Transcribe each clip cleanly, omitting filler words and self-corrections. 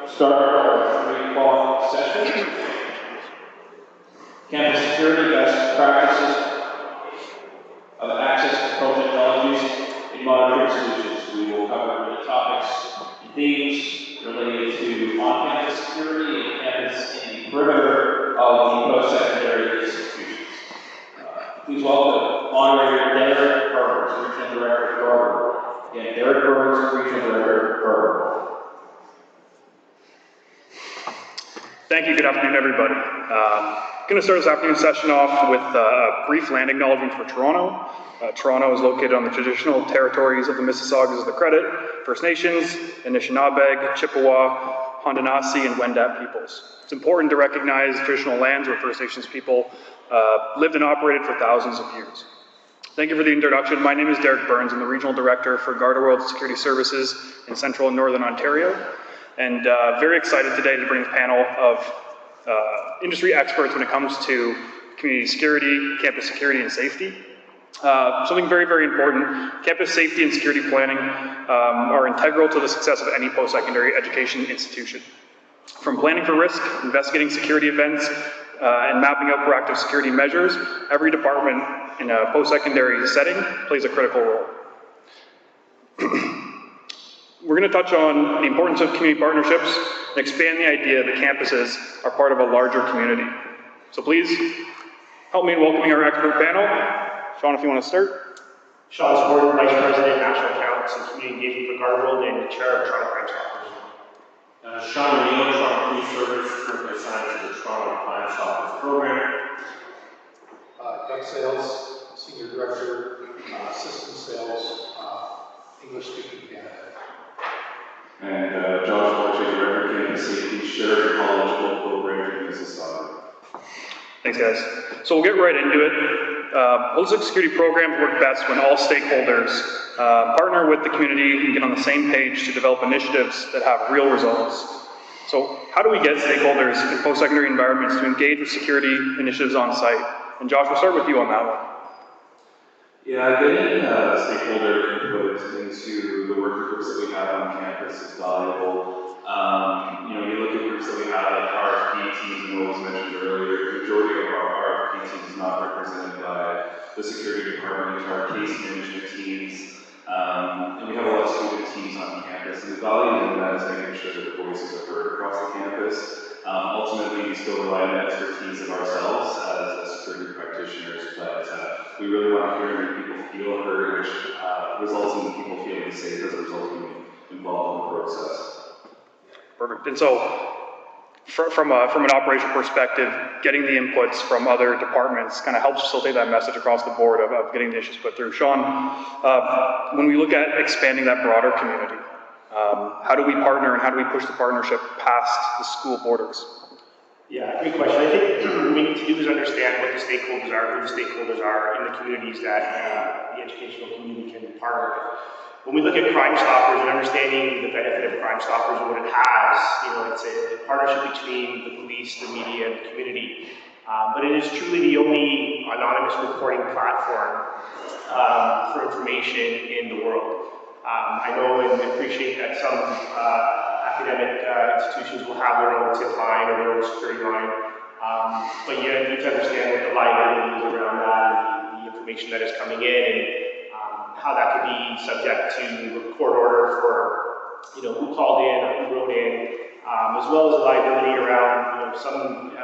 start our 3 o'clock session. Campus security best practices of access control technologies in monitoring solutions. We will cover the topics and themes related to on-campus security and campus in the perimeter of the post-secondary institutions. Please welcome moderator Derek Burns, Regional Director of GardaWorld. Again, Derek Burns, Regional Director of GardaWorld. Thank you. Good afternoon, everybody. Going to start this afternoon session off with a brief land acknowledgement for Toronto. Toronto is located on the traditional territories of the Mississaugas of the Credit, First Nations, Anishinaabe, Chippewa, Haudenosaunee, and Wendat peoples. It's important to recognize traditional lands where First Nations people lived and operated for thousands of years. Thank you for the introduction. My name is Derek Burns. I'm the Regional Director for GardaWorld Security Services in Central and Northern Ontario. And very excited today to bring a panel of industry experts when it comes to community security, campus security, and safety. Something very, very important, campus safety and security planning are integral to the success of any post-secondary education institution. From planning for risk, investigating security events, and mapping out proactive security measures, every department in a post-secondary setting plays a critical role. We're going to touch on the importance of community partnerships and expand the idea that campuses are part of a larger community. So please, help me in welcoming our expert panel. Sean, if you want to start. Sean Sport, Vice President, National Accounts and Community Engagement for GardaWorld and Chair of Toronto Crime Stoppers. Sean O'Neill, Toronto Police Service, currently assigned to the Toronto Crime Stoppers program. Doug Sales, Senior Director, System Sales, English speaking Canada. And Josh Walsh, Director of Campus Safety, Sheriff College Local Program in Mississauga. Thanks, guys. So we'll get right into it. Holistic security programs work best when all stakeholders partner with the community and get on the same page to develop initiatives that have real results. So how do we get stakeholders in post-secondary environments to engage with security initiatives on site? And Josh, we'll start with you on that one. Yeah, getting stakeholder input into the working groups that we have on campus is valuable. You look at groups that we have like RFP teams, and what was mentioned earlier, the majority of our RFP teams is not represented by the security department, our case management teams, and we have a lot of student teams on campus, and the value in that is making sure that the voices are heard across the campus. Ultimately, we still rely on the expertise of ourselves as security practitioners, but we really want to hear and make people feel heard, which results in people feeling safe as a result of being involved in the process. Perfect. And so, from an operational perspective, getting the inputs from other departments kind of helps facilitate that message across the board of getting the issues put through. Sean, when we look at expanding that broader community, how do we partner and how do we push the partnership past the school borders? Yeah, great question. I think what we need to do is understand what the stakeholders are, who the stakeholders are in the communities that the educational community can partner with. When we look at Crime Stoppers and understanding the benefit of Crime Stoppers and what it has, it's a partnership between the police, the media, and the community. But it is truly the only anonymous reporting platform for information in the world. I know and appreciate that some academic institutions will have their own tip line or their own security line, but you need to understand what the liability is around that and the information that is coming in and how that could be subject to a court order for who called in or who wrote in, as well as the liability around some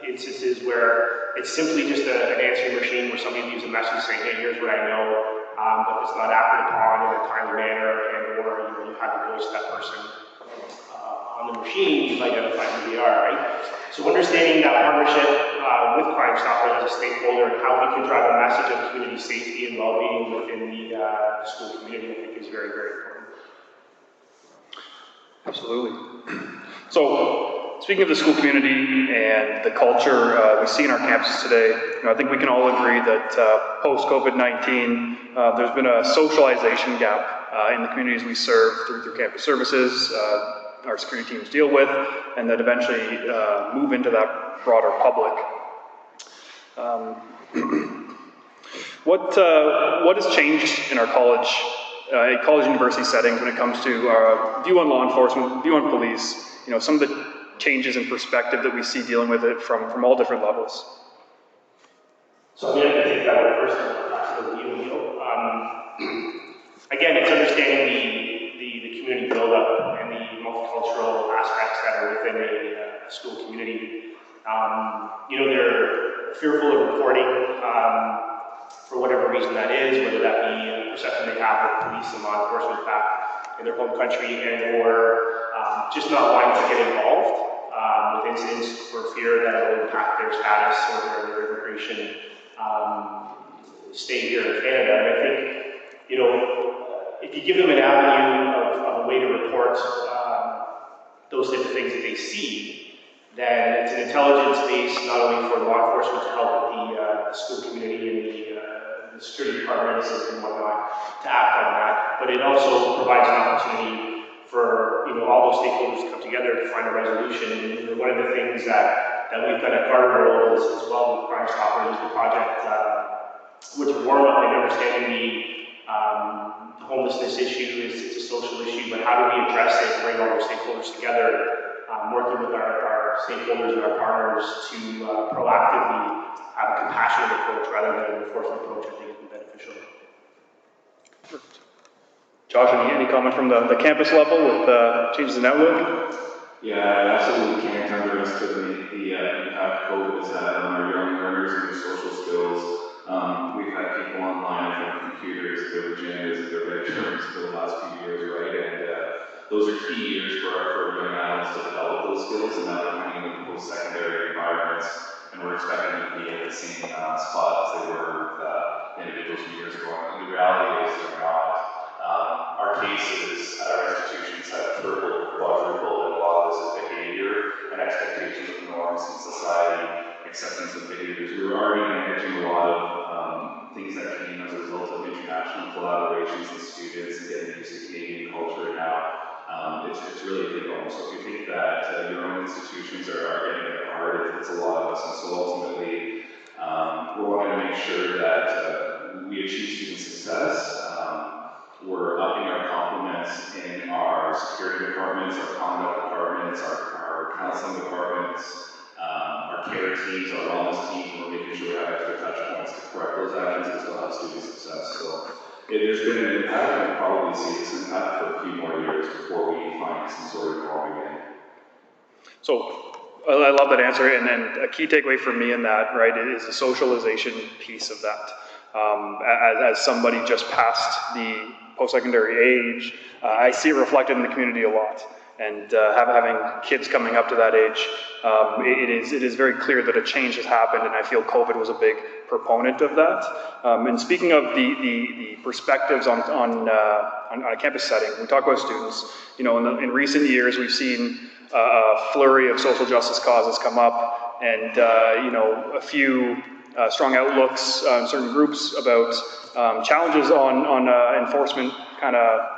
instances where it's simply just an answering machine where somebody leaves a message saying, hey, here's what I know, but if it's not acted upon in a timely manner and or you have the voice of that person on the machine, you've identified who they are, right? So understanding that partnership with Crime Stoppers as a stakeholder and how we can drive a message of community safety and well-being within the school community, I think is very, very important. Absolutely. So, speaking of the school community and the culture we see in our campuses today, I think we can all agree that post-COVID-19, there's been a socialization gap in the communities we serve through campus services, our security teams deal with, and that eventually move into that broader public. What has changed in our college college university settings when it comes to view on law enforcement, view on police, some of the changes in perspective that we see dealing with it from all different levels. So I'm going to take that one first and pass it over to you, Neil. Again, it's understanding the community build-up and the multicultural aspects that are within a school community. They're fearful of reporting for whatever reason that is, whether that be a perception they have of police and law enforcement back in their home country, and or just not wanting to get involved with incidents for fear that it will impact their status or their immigration stay here in Canada. And I think, if you give them an avenue of a way to report those types of things that they see, then it's an intelligence base not only for law enforcement to help with the school community and the security departments and whatnot to act on that, but it also provides an opportunity for all those stakeholders to come together to find a resolution. And one of the things that we've done at GardaWorld as well with Crime Stoppers is the project which warm up and understanding the homelessness issue it's a social issue, but how do we address it and bring all our stakeholders together, working with our stakeholders and our partners to proactively have a compassionate approach rather than an enforcement approach. I think has been beneficial. Josh, any comment from the campus level with changes in outlook? Yeah, I absolutely can't underestimate the impact COVID has had on our young learners and their social skills. We've had people online from computers, their agendas, their bedrooms for the last few years, right? And those are key years for our young adults to develop those skills, and now they're coming into post-secondary environments, and we're expecting them to be at the same spot as they were individuals from years ago. And the reality is they're not. Our cases at our institutions have tripled, quadrupled, and a lot of this is behavior and expectations of norms in society, acceptance of behaviors. We were already managing a lot of things that came as a result of international collaborations with students and getting used to Canadian culture. Now it's really a big home. So if you think that your own institutions are getting hit hard, it's a lot of us. And so ultimately, we're wanting to make sure that we achieve student success. We're upping our complements in our security departments, our conduct departments, our counseling departments, our care teams, our wellness teams, and we're making sure we have extra touch points to correct those actions to still have student success. So there's been an impact, and we'll probably see this impact for a few more years before we find some sort of calm again. So I love that answer, and a key takeaway for me in that, right, is the socialization piece of that. As somebody just past the post-secondary age, I see it reflected in the community a lot. And having kids coming up to that age, it is very clear that a change has happened, and I feel COVID was a big proponent of that. And speaking of the perspectives on a campus setting, we talk about students. In recent years, we've seen a flurry of social justice causes come up, and a few strong outlooks in certain groups about challenges on enforcement kind of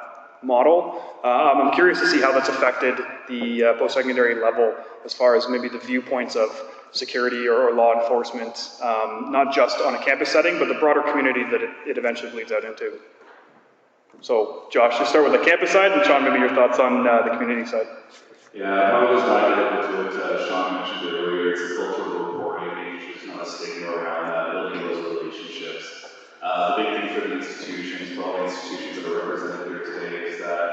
model. I'm curious to see how that's affected the post-secondary level as far as maybe the viewpoints of security or law enforcement, not just on a campus setting, but the broader community that it eventually bleeds out into. So Josh, let's start with the campus side, and Sean, maybe your thoughts on the community side. Yeah, I was glad to go to what Sean mentioned earlier. It's the cultural reporting, making sure there's not a stigma around that, building those relationships. The big thing for the institutions, for all the institutions that are represented here today, is that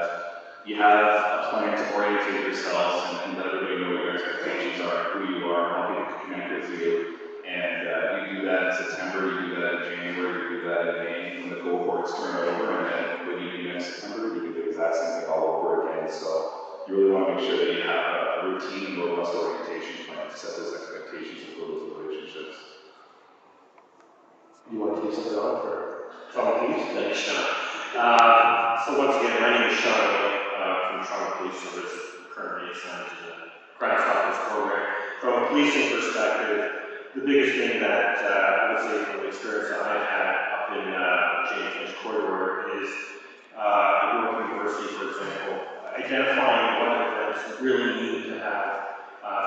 you have a plan to orientate yourselves and let everybody know what your expectations are, who you are, how people can connect with you. And you do that in September, you do that in January, you do that in May, when the cohorts turn over, and then when you do next September, you do the exact same thing all over again. So you really want to make sure that you have a routine and robust orientation plan to set those expectations and build those relationships. You want to take something on for Toronto Police? Thanks, Sean. So once again, my name is Sean from Toronto Police Service, currently assigned to the Crime Stoppers program. From a policing perspective, the biggest thing that I would say from the experience that I've had up in James Finch corridor is at York University, for example, identifying what events really need to have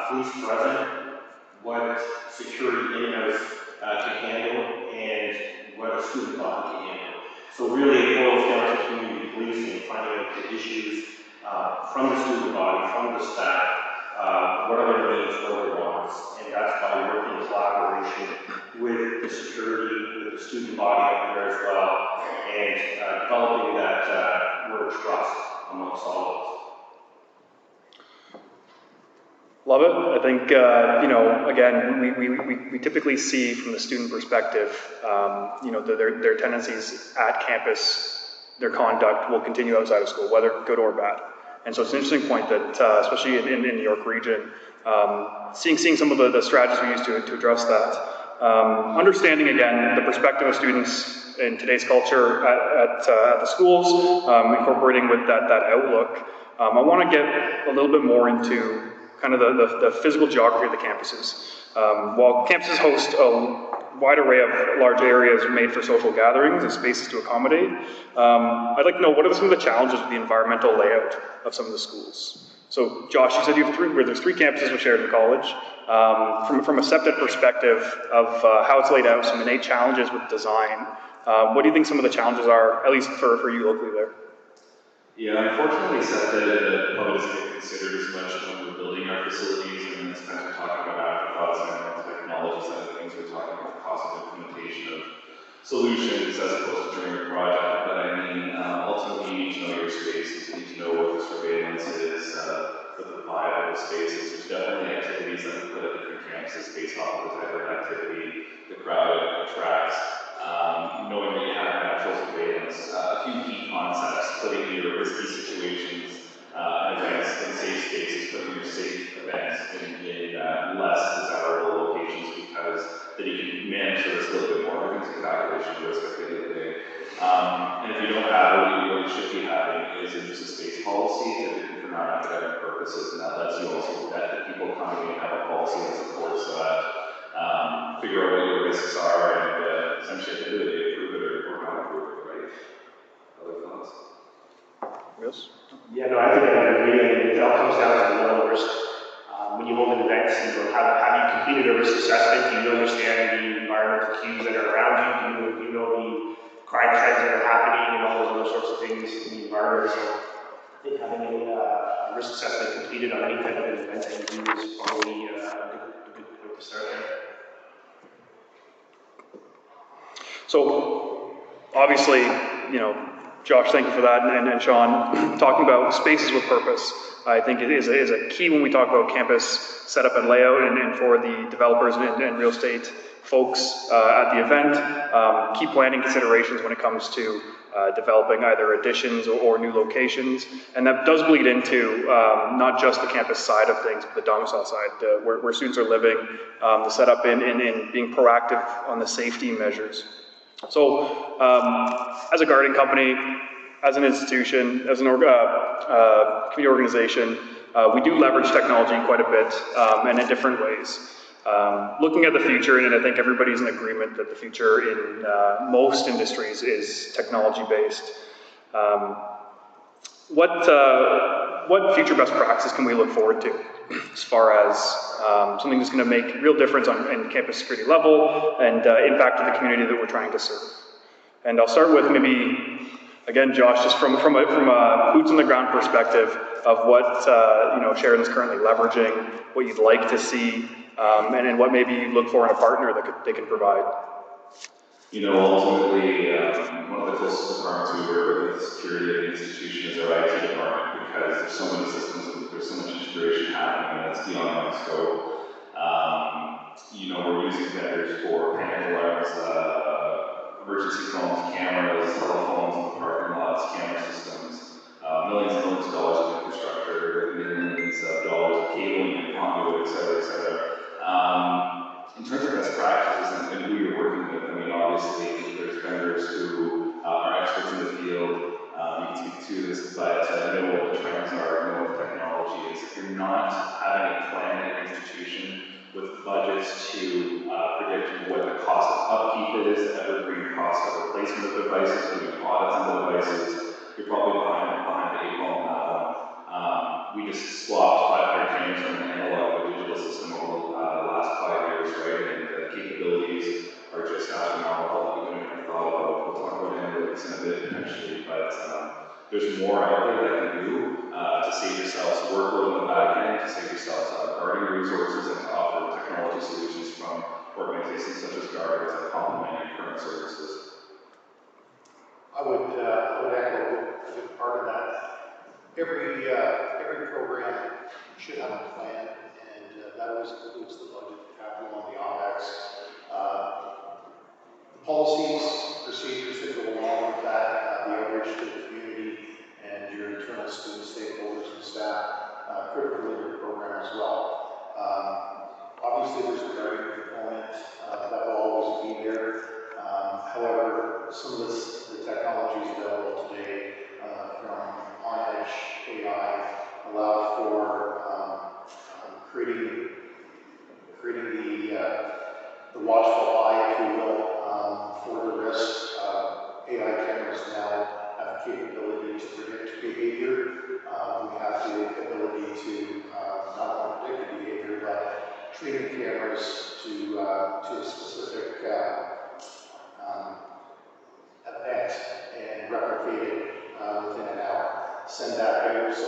police present, what security in-house can handle, and what a student body can handle. So really it boils down to community policing, finding out the issues from the student body, from the staff, what are their needs, what are their wants, and that's by working in collaboration with the security, with the student body up there as well, and developing that word trust amongst all of us. Love it. I think, you know, again, we typically see from the student perspective, you know, their tendencies at campus, their conduct will continue outside of school, whether good or bad. And so it's an interesting point that, especially in the New York region, seeing some of the strategies we use to address that. Understanding, again, the perspective of students in today's culture at the schools, incorporating with that outlook. I want to get a little bit more into kind of the physical geography of the campuses. While campuses host a wide array of large areas made for social gatherings and spaces to accommodate, I'd like to know, what are some of the challenges with the environmental layout of some of the schools? So Josh, you said you have there's three campuses with Sheridan College. From a SEPTED perspective of how it's laid out, some innate challenges with design, what do you think some of the challenges are, at least for you locally there? Yeah, unfortunately, SEPTED probably doesn't get considered as much when we're building our facilities, and sometimes we're talking about afterthoughts and the technology side of things. We're talking about the cost of implementation of solutions as opposed to during a project. But I mean, ultimately, you need to know your spaces, you need to know what the surveillance is, what the vibe of the spaces. There's definitely activities that we put at different campuses based off of the type of activity, the crowd it attracts. Knowing that you have natural surveillance, a few key concepts, putting your risky situations and events in safe spaces, putting your safe events in less desirable locations, because then you can manage the risk a little bit more. Because it's a calculation of risk at the end of the day. And if you don't have what you should be having is a use of space policy, typically for non-academic purposes, and that lets you also vet the people coming in and have a policy that supports that. Figure out what your risks are, and essentially at the end of the day, approve it or not approve it, right? Other thoughts? Yes? Yeah, no, I think I agree. It all comes down to the level of risk. When you hold an event, have you completed a risk assessment? Do you understand the environmental cues that are around you? Do you know the crime trends that are happening and all those other sorts of things in the environment? So I think having a risk assessment completed on any type of event that you do is probably a good point to start there. So, obviously, you know, Josh, thank you for that, and Sean, talking about spaces with purpose, I think it is a key when we talk about campus setup and layout, and for the developers and real estate folks at the event, key planning considerations when it comes to developing either additions or new locations, and that does bleed into not just the campus side of things, but the domicile side, where students are living, the setup in being proactive on the safety measures. So, as a guarding company, as an institution, as an community organization, we do leverage technology quite a bit and in different ways. Looking at the future, and I think everybody's in agreement that the future in most industries is technology-based. What future best practices can we look forward to as far as something that's going to make real difference in campus security level and impact to the community that we're trying to serve? And I'll start with maybe, again, Josh, just from a boots on the ground perspective of what you know, Sheridan's currently leveraging, what you'd like to see, and what maybe you look for in a partner that they can provide. You know, ultimately, one of the closest departments we work with security of the institution is our IT department, because there's so many systems and there's so much integration happening, and that's beyond my scope. You know, we're using vendors for panic alarms, emergency phones, cameras, telephones in the parking lots, camera systems, millions and millions of dollars of infrastructure, millions of dollars of cabling and conduit, et cetera, et cetera. In terms of best practices and who you're working with, I mean, obviously, there's vendors who are experts in the field. You can speak to this, but know what the trends are, know what the technology is. If you're not having a plan in your institution with budgets to predict what the cost of upkeep is, the evergreen cost of replacement of devices, doing audits on the devices, you're probably behind the 8 ball on that one. We just swapped 500 cameras from an analog to a digital system over the last 5 years, right? And the capabilities are just astronomical that we couldn't have thought about. We'll talk about analytics reducing a bit potentially, but there's more out there that you do to save yourselves workload on the back end, to save yourselves guarding resources, and to offer technology solutions from organizations such as Garda to complement your current services. I would echo a good part of that. Every program should have a plan, and that always includes the budget, the capital, and the OpEx. The policies, procedures that go along with that, the outreach to the community, and your internal student stakeholders and staff, critical in your program as well. Obviously, there's a guarding component that will always be there. However, some of the technologies available today from on-edge AI allow for creating the watchful eye, if you will, for the risk. AI cameras now have the capability to predict behavior. We have the ability to not only predict behavior, but treating cameras to a specific event and replicate it within an hour. Send that out, so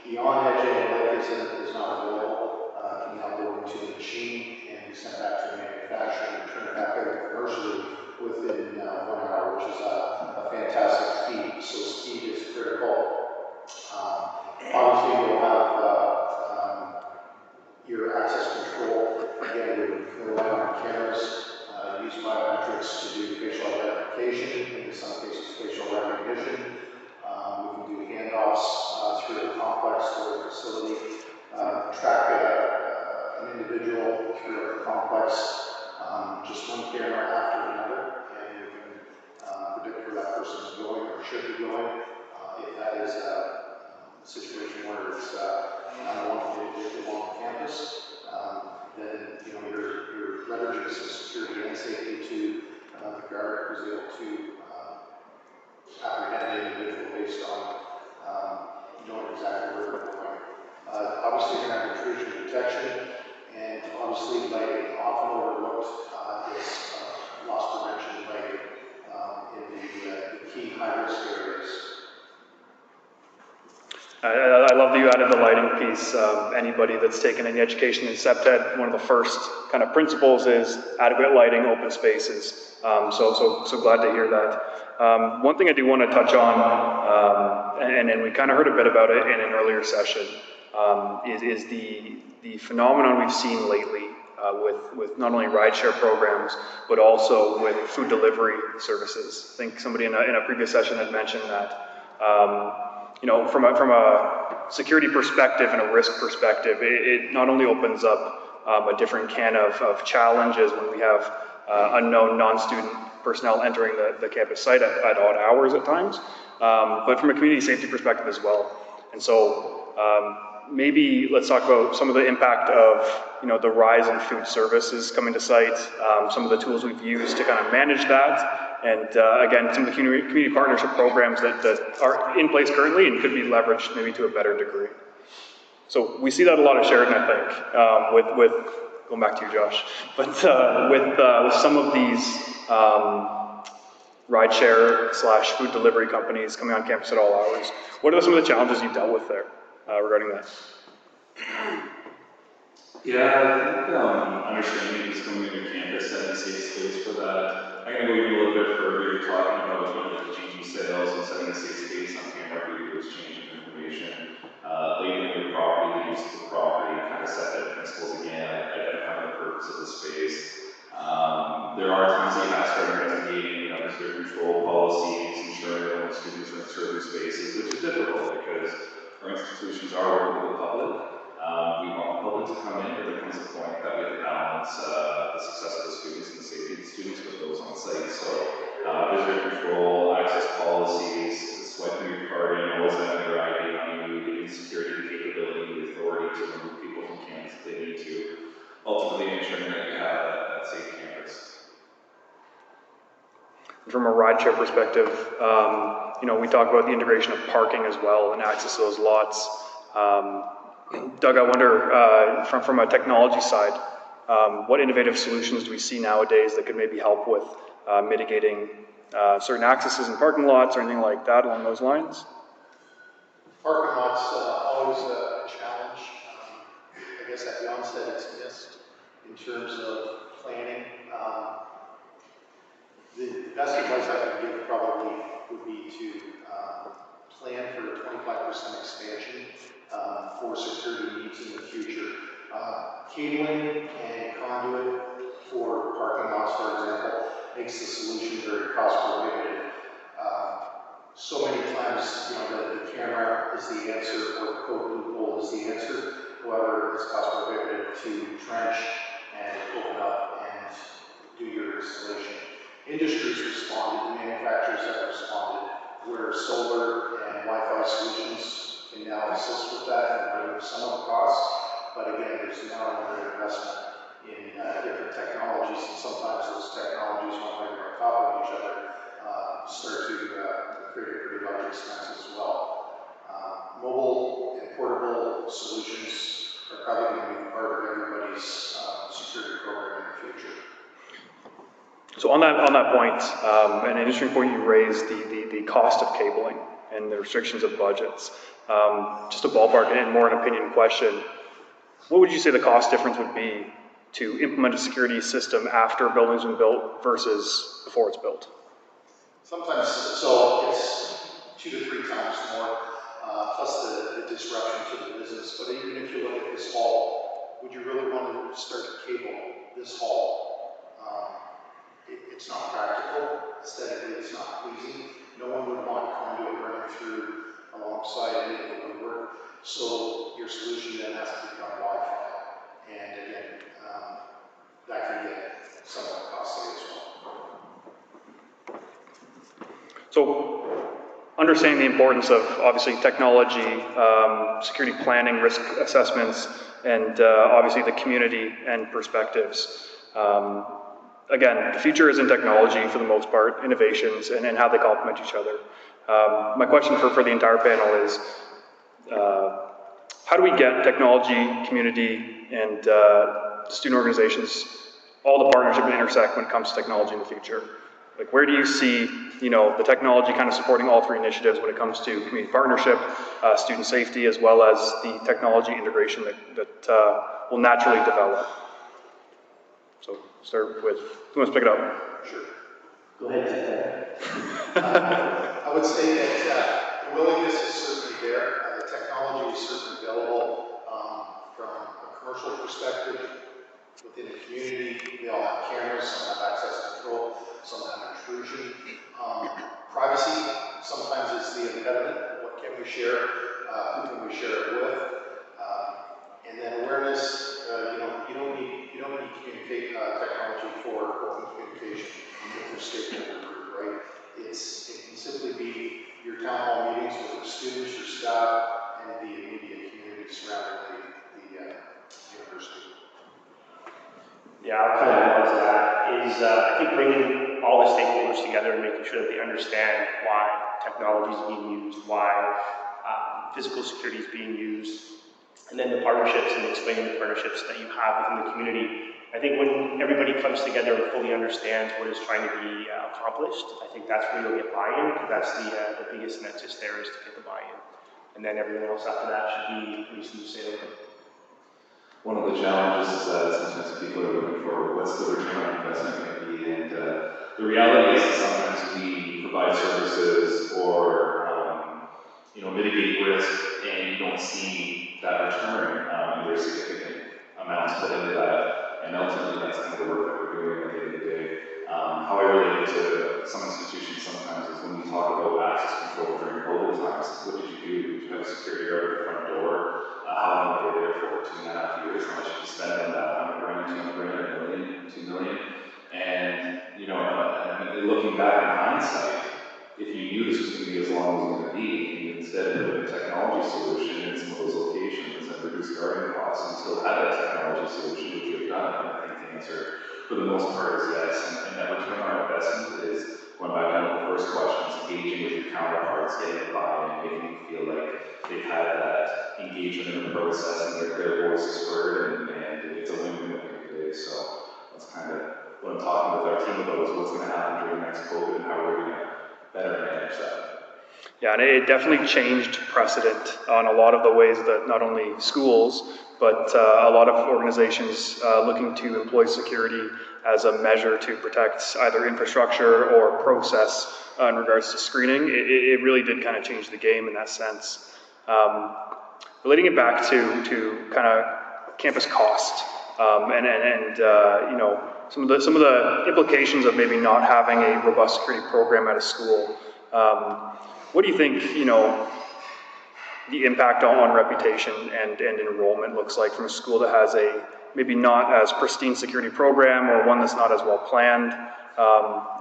the on-edge analytics is not available. Can now go into the machine and be sent back to the manufacturer and return it back out commercially within 1 hour, which is a fantastic feat. So speed is critical. Obviously, you'll have your access control. Again, we rely on cameras. Use biometrics to do facial identification, in some cases facial recognition. We can do handoffs through a complex or a facility, track an individual through a complex, just one camera after another, and you can predict where that person is going or should be going. If that is a situation where it's unwanted on campus, then you're leveraging some security and safety to the guard who's able to apprehend the individual based on knowing exactly where they're going. Obviously, you're going to have intrusion detection, and obviously lighting, often overlooked, is loss prevention lighting in the key high-risk areas. I love that you added the lighting piece. Anybody that's taken any education in SEPTED, one of the first kind of principles is adequate lighting, open spaces. So glad to hear that. One thing I do want to touch on, and we kind of heard a bit about it in an earlier session, is the phenomenon we've seen lately with not only rideshare programs, but also with food delivery services. I think somebody in a previous session had mentioned that. From a security perspective and a risk perspective, it not only opens up a different can of challenges when we have unknown non-student personnel entering the campus site at odd hours at times, but from a community safety perspective as well. And so maybe let's talk about some of the impact of the rise in food services coming to site, some of the tools we've used to kind of manage that, and again, some of the community partnership programs that are in place currently and could be leveraged maybe to a better degree. So we see that a lot of Sheridan, I think, with going back to you, Josh, but with some of these rideshare / food delivery companies coming on campus at all hours. What are some of the challenges you've dealt with there regarding that? Yeah, I think understanding is coming into campus, setting a safe space for that. I'm going to go even a little bit further. You're talking about the changing sales and setting a safe space on camera for you to exchange information, labeling your property, the use of the property, kind of set that principles again, identifying the purpose of the space. There are times that you have to start investigating, visitor control policies, ensuring that students are in certain spaces, which is difficult because our institutions are working with the public. We want the public to come in, but there comes a point that we have to balance the success of the students and the safety of the students with those on site. So visitor control, access policies, swiping your card in, always having your ID on you, giving security capability, the authority to remove people from campus if they need to, ultimately ensuring that you have that safe campus. From a rideshare perspective, we talk about the integration of parking as well and access to those lots. Doug, I wonder, from a technology side, what innovative solutions do we see nowadays that could maybe help with mitigating certain accesses in parking lots or anything like that along those lines? Parking lots, always a challenge. I guess at the onset it's missed in terms of planning. The best advice I could give probably would be to plan for a 25% expansion for security needs in the future. Cabling and conduit for parking lots, for example, makes the solution very cost prohibitive. So many times, the camera is the answer or the code loophole is the answer. However, it's cost prohibitive to trench and open up and do your installation. Industries responded, the manufacturers have responded, where solar and Wi-Fi solutions can now assist with that and remove some of the costs. But again, there's now another investment in different technologies, and sometimes those technologies, when they're on top of each other, start to create a pretty large expense as well. Mobile and portable solutions are probably going to be part of everybody's security program in the future. So on that point, an interesting point you raised, the cost of cabling and the restrictions of budgets. Just a ballpark and more an opinion question. What would you say the cost difference would be to implement a security system after a building's been built versus before it's built? Sometimes, so it's 2 to 3 times more, plus the disruption to the business. But even if you look at this hall, would you really want to start to cable this hall? It's not practical. Aesthetically, it's not pleasing. No one would want conduit running through alongside any of the woodwork. So your solution then has to become Wi-Fi. And again, that can get somewhat costly as well. So, understanding the importance of obviously technology, security planning, risk assessments, and obviously the community and perspectives. Again, the future is in technology for the most part, innovations, and how they complement each other. My question for the entire panel is, how do we get technology, community, and student organizations, all the partnership and intersect when it comes to technology in the future? Like, where do you see, the technology kind of supporting all 3 initiatives when it comes to community partnership, student safety, as well as the technology integration that will naturally develop? So, start with, who wants to pick it up? Sure. Go ahead, I would say that the willingness is certainly there. The technology is certainly available from a commercial perspective. Within the community, we all have cameras, some have access control, some have intrusion. Privacy sometimes is the impediment. What can we share? Who can we share it with? And then awareness. You don't need technology for open communication with your stakeholder group, right? It can simply be your town hall meetings with your students, your staff, and the immediate community surrounding the university. Yeah, I'll kind of add on to that. Is I think bringing all the stakeholders together and making sure that they understand why technology is being used, why physical security is being used, and then the partnerships and explaining the partnerships that you have within the community. I think when everybody comes together and fully understands what is trying to be accomplished, I think that's where you'll get buy-in, because that's the biggest nexus there is to get the buy-in. And then everything else after that should be pretty smooth sailing. One of the challenges is that sometimes people are looking for what's the return on investment going to be, and the reality is that sometimes we provide services or mitigate risk, and you don't see that return. And there's significant amounts put into that, and ultimately that's kind of the work that we're doing at the end of the day. How I relate it to some institutions sometimes is when we talk about access control during COVID times. What did you do? Did you have a security guard at the front door? How long were they there for? 2.5 years? How much did you spend on that? $100,000, $200,000, $1 million, $2 million? And looking back in hindsight, if you knew this was going to be as long as it was going to be, and you instead put in a technology solution in some of those locations and reduced guarding costs and still had that technology solution, which you have done, and I think the answer for the most part is yes. And that return on investment is, going back down to the first questions, engaging with your counterparts, getting a buy-in, making them feel like they've had that engagement in the process and their voice is heard, and it's a win-win at the end of the day. So that's kind of what I'm talking with our team about is what's going to happen during the next COVID and how we're going to better manage that. Yeah, and it definitely changed precedent on a lot of the ways that not only schools, but a lot of organizations looking to employ security as a measure to protect either infrastructure or process in regards to screening. It really did kind of change the game in that sense. Relating it back to kind of campus cost and you know, some of the implications of maybe not having a robust security program at a school. What do you think, you know, the impact on reputation and enrollment looks like from a school that has a maybe not as pristine security program or one that's not as well planned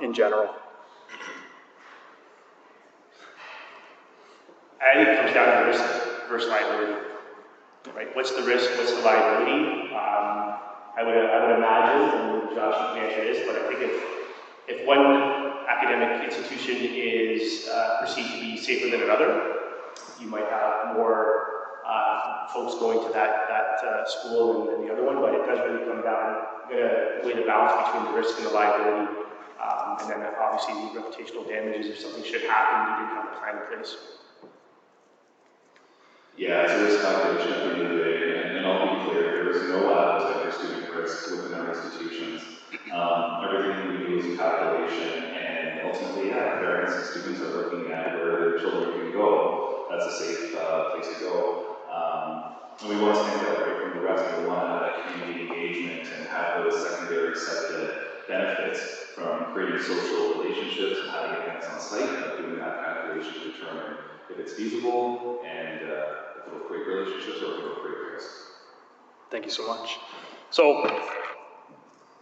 in general? I think it comes down to risk versus liability, right? What's the risk, what's the liability? I would imagine, and Josh can answer this, but I think if one academic institution is perceived to be safer than another, you might have more folks going to that school than the other one, but it does really come down, weigh the balance between the risk and the liability, and then obviously the reputational damages if something should happen, you didn't have a plan in place. Yeah, it's a risk calculation at the end of the day, and I'll be clear, there is no appetite for student risk within our institutions. Everything we do is a calculation, and ultimately, yeah, parents and students are looking at where their children can go. That's a safe place to go. And we want to stand out right from the rest. We want to have that community engagement and have those secondary set of benefits from creating social relationships and having events on site, but doing that calculation to determine if it's feasible and if it'll create relationships or if it'll create risk. Thank you so much. So,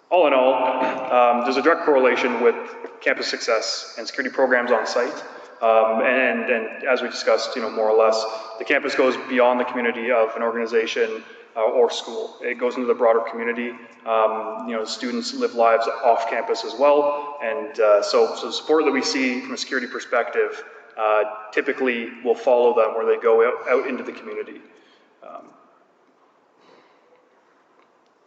all in all, there's a direct correlation with campus success and security programs on site. And as we discussed, you know, more or less, the campus goes beyond the community of an organization or school. It goes into the broader community. You know, students live lives off campus as well. And so the support that we see from a security perspective typically will follow them where they go out into the community.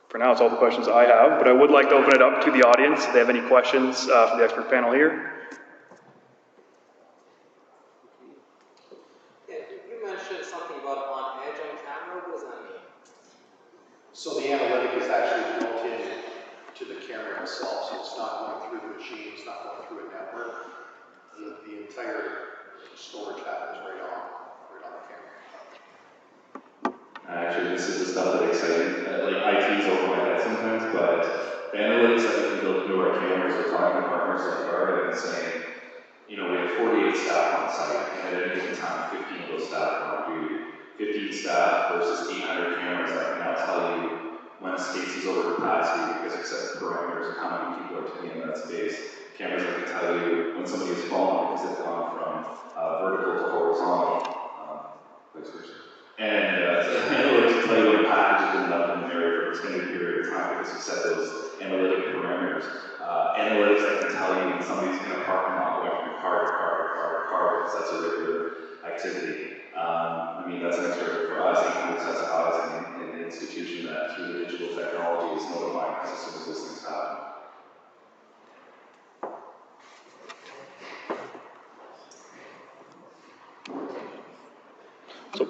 For now, it's all the questions I have, but I would like to open it up to the audience if they have any questions for the expert panel here. Yeah, you mentioned something about on edge on camera. What does that mean? So the analytic is actually built in to the camera itself, so it's not going through the machine, it's not going through a network. The entire storage happens right on the camera. Actually, this is the stuff that excites me. Like IT is over my head sometimes, but the analytics that we can build into our cameras, we're talking to partners like Garda and saying, you know, we have 48 staff on site, and at any given time, 15 of those staff are on duty. 15 staff versus 800 cameras that can now tell you when a space is over capacity because it sets parameters of how many people are to be in that space. Cameras that can tell you when somebody has fallen because they've gone from vertical to horizontal. And analytics tell you when a package has been left in an area for an extended period of time because you set those analytic parameters. Analytics that can tell you when somebody's in a parking lot going from car to car to car to car because that's a regular activity. I mean, that's an extra for us. 800 sets of eyes in an institution that through the digital technology is notifying us as soon as those things happen. So,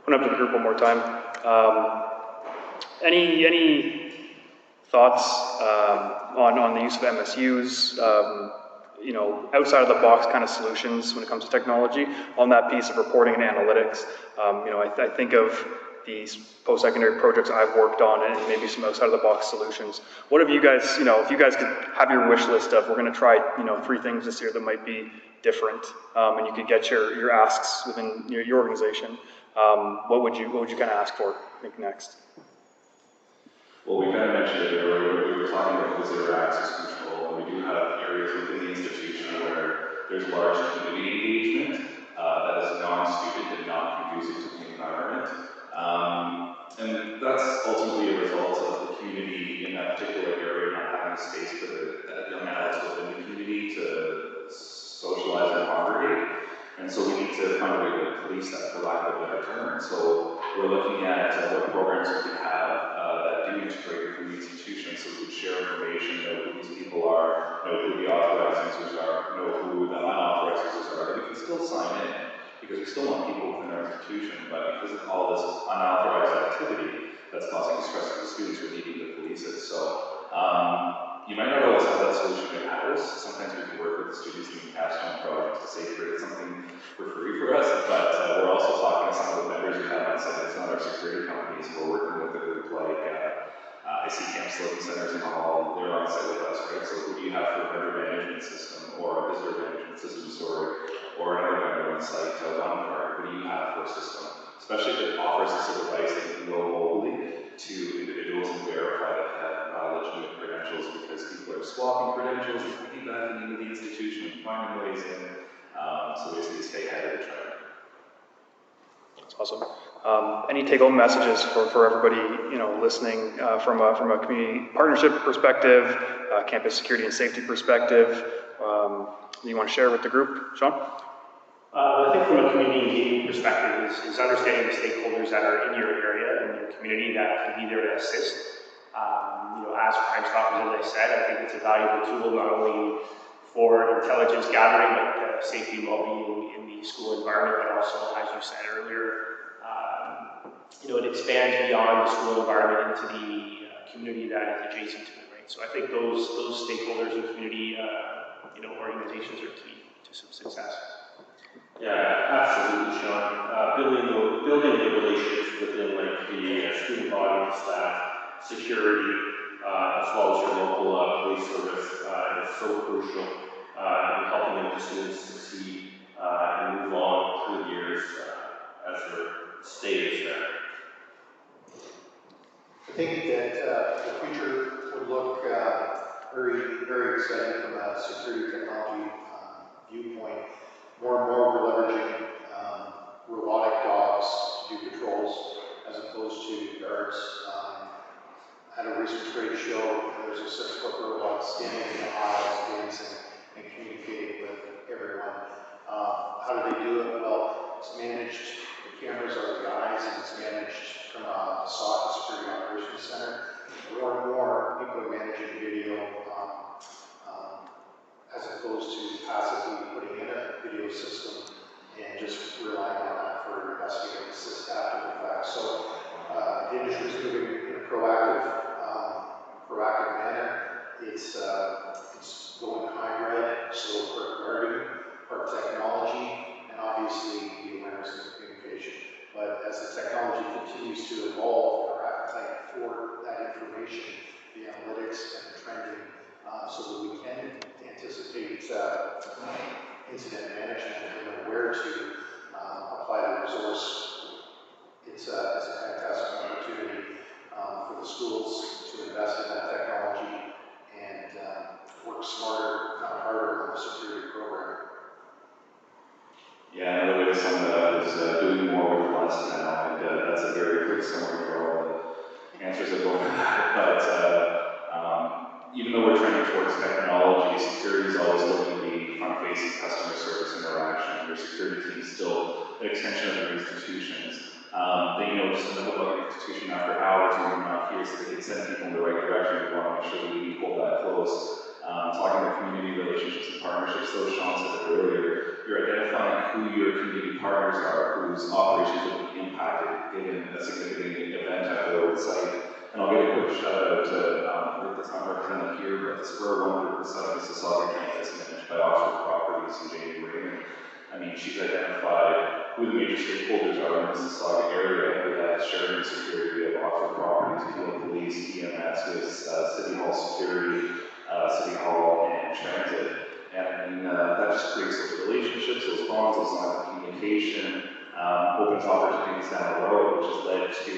open up to the group one more time. Any thoughts on the use of MSUs? You know, outside of the box kind of solutions when it comes to technology on that piece of reporting and analytics. You know, I think of these post-secondary projects I've worked on and maybe some outside of the box solutions. What have you guys, you know, if you guys could have your wish list of, we're going to try, you know, 3 things this year that might be different, and you could get your asks within your organization. What would you kind of ask for, I think, next? Well, we kind of mentioned it earlier, but we were talking about visitor access control, and we do have areas within the institution where there's large community engagement that is non-student and non-conducive to the environment. And that's ultimately a result of the community in that particular area not having a space for the young adults within the community to socialize and congregate. And so we need to find a way to replace that, for lack of a better term. So we're looking at what programs we can have that do integrate with the institutions, so we can share information, know who these people are, know who the authorized users are, know who the unauthorized users are, that we can still sign in, because we still want people within our institution, but because of all this unauthorized activity that's causing stress to the students, we're needing to police it. So you might not always have that solution in-house. Sometimes we can work with the students in capstone projects to say create something for free for us, but we're also talking to some of the vendors we have on site. It's not our security companies. We're working with a group like I see Camps Living Centers in the hall. They're on site with us, right? So who do you have for a vendor management system or a visitor management system story or another vendor on site, one card? Who do you have for a system? Especially if it offers us a device that you can go locally to individuals and verify that they have legitimate credentials, because people are swapping credentials and piggybacking into the institution and finding ways in. So basically stay ahead of the trend. That's awesome. Any take-home messages for everybody, listening from a community partnership perspective, campus security and safety perspective, you want to share with the group, Sean? I think from a community engagement perspective is understanding the stakeholders that are in your area and your community that can be there to assist. As Crime Stoppers, as I said, I think it's a valuable tool not only for intelligence gathering, but safety and well-being in the school environment, but also, as you said earlier, it expands beyond the school environment into the community that is adjacent to it, right? So I think those stakeholders and community, organizations are key to some success. Yeah, absolutely, Sean. Building the relationships within the student body, staff, security, as well as your local police service is so crucial in helping the students succeed and move on through the years as their state is there. I think that the future would look very, very exciting from a security technology viewpoint. More and more we're leveraging robotic dogs to do patrols as opposed to guards. At a recent trade show, there's a 6-foot robot standing in the aisles, dancing and communicating with everyone. How do they do it? Well, it's managed, the cameras are the eyes, and it's managed from a SOC, Security Operations Center. More and more people are managing video as opposed to passively putting in a video system and just relying on that for investigative assist after the fact. So the industry is moving in a proactive manner. It's going hybrid, so regarding our technology and obviously the awareness and communication. But as the technology continues to evolve, our appetite for that information, the analytics and the trending, so that we can anticipate incident management and know where to apply the resource. It's a fantastic opportunity for the schools to invest in that technology and work smarter, not harder on the security program. Yeah, another way to sum that up is doing more with less now, and that's a very quick summary for all the answers that go into that. But even though we're trending towards technology, security is always looking to be front-facing customer service interaction. Your security team is still an extension of your institutions. They know just enough about your institution after hours when you're not here, so they can send people in the right direction. We want to make sure that we hold that close. Talking about community relationships and partnerships, so Sean said it earlier, you're identifying who your community partners are, whose operations will be impacted given a significant event at the site. And I'll get a quick shout out to, that's not represented here, but the Square One group beside Mississauga campus managed by Oxford Properties and Jamie Raymond. I mean, she's identified who the major stakeholders are in the Mississauga area. We have sharing security, we have Oxford Properties, we have police, EMS, with City Hall security, City Hall and transit. And I mean, that just creates those relationships, those bonds, those lines of communication, opens opportunities down the road, which has led to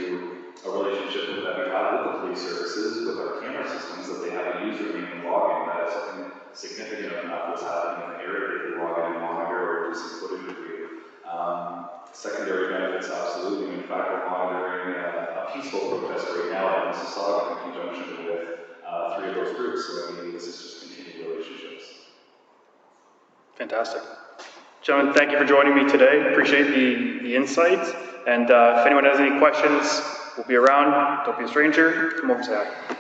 a relationship that we have with the police services, with our camera systems, that they have a username and login. That is something significant enough what's happening in the area that they log in and monitor or do some footage review. Secondary benefits, absolutely. In fact, we're monitoring a peaceful protest right now in Mississauga in conjunction with 3 of those groups. So I mean, this is just continued relationships. Fantastic. Gentlemen, thank you for joining me today. Appreciate the insights. And if anyone has any questions, we'll be around. Don't be a stranger. Come over and say hi.